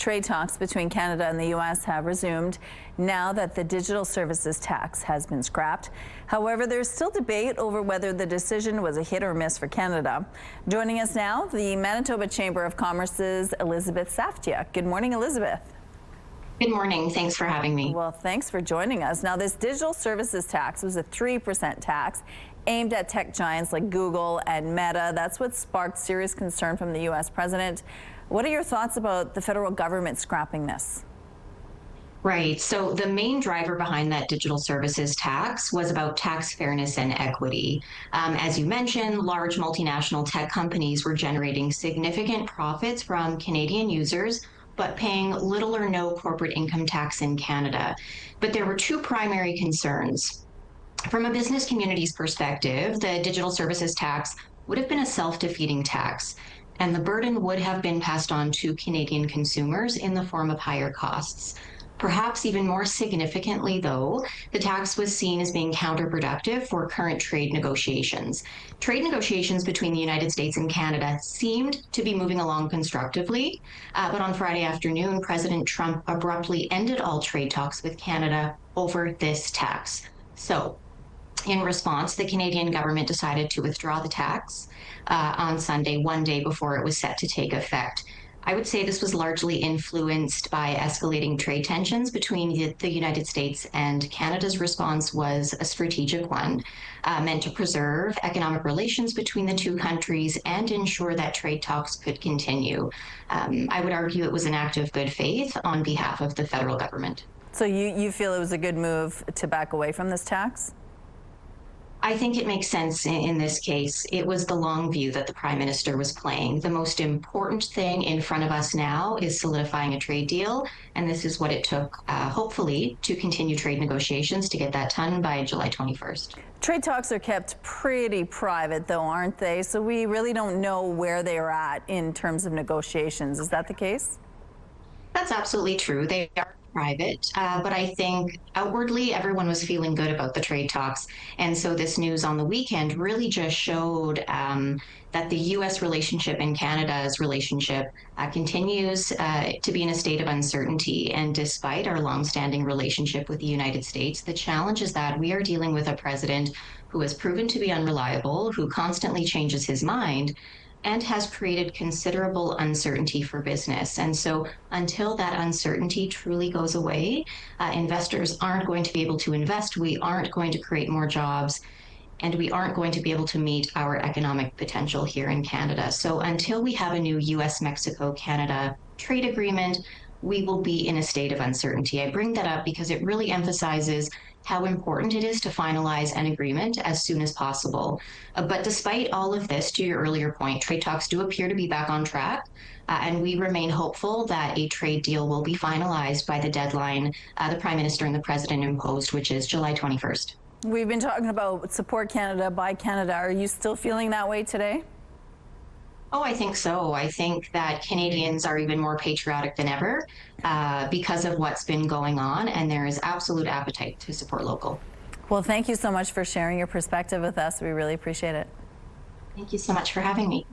trade talks between Canada and the U.S. have resumed now that the digital services tax has been scrapped. However, there's still debate over whether the decision was a hit or miss for Canada. Joining us now, the Manitoba Chamber of Commerce's Elisabeth Saftiuk. Good morning, Elizabeth. Good morning. Thanks for having me. Well, thanks for joining us. Now, this digital services tax was a 3% tax aimed at tech giants like Google and Meta. That's what sparked serious concern from the U.S. president. What are your thoughts about the federal government scrapping this? Right. So the main driver behind that digital services tax was about tax fairness and equity. As you mentioned, large multinational tech companies were generating significant profits from Canadian users, but paying little or no corporate income tax in Canada. But there were two primary concerns. From a business community's perspective, the digital services tax would have been a self-defeating tax, and the burden would have been passed on to Canadian consumers in the form of higher costs. Perhaps even more significantly, though, the tax was seen as being counterproductive for current trade negotiations. Trade negotiations between the United States and Canada seemed to be moving along constructively, but on Friday afternoon, President Trump abruptly ended all trade talks with Canada over this tax. So, in response, the Canadian government decided to withdraw the tax on Sunday, one day before it was set to take effect. I would say this was largely influenced by escalating trade tensions between the United States and Canada's response was a strategic one, meant to preserve economic relations between the two countries and ensure that trade talks could continue. I would argue it was an act of good faith on behalf of the federal government. So you feel it was a good move to back away from this tax? I think it makes sense in this case. It was the long view that the Prime Minister was playing. The most important thing in front of us now is solidifying a trade deal, and this is what it took, hopefully, to continue trade negotiations to get that done by July 21st. Trade talks are kept pretty private, though, aren't they? So we really don't know where they are at in terms of negotiations. Is that the case? That's absolutely true. They are private, but I think outwardly everyone was feeling good about the trade talks. And so this news on the weekend really just showed that the U.S. relationship and Canada's relationship continues to be in a state of uncertainty. And despite our longstanding relationship with the United States, the challenge is that we are dealing with a president who has proven to be unreliable, who constantly changes his mind, and has created considerable uncertainty for business. And so until that uncertainty truly goes away, investors aren't going to be able to invest, we aren't going to create more jobs, and we aren't going to be able to meet our economic potential here in Canada. So until we have a new US-Mexico-Canada trade agreement, we will be in a state of uncertainty. I bring that up because it really emphasizes how important it is to finalize an agreement as soon as possible. But despite all of this, to your earlier point, trade talks do appear to be back on track, and we remain hopeful that a trade deal will be finalized by the deadline the Prime Minister and the President imposed, which is July 21st. We've been talking about support Canada by Canada. Are you still feeling that way today? Oh, I think so. I think that Canadians are even more patriotic than ever because of what's been going on, and there is absolute appetite to support local. Well, thank you so much for sharing your perspective with us. We really appreciate it. Thank you so much for having me.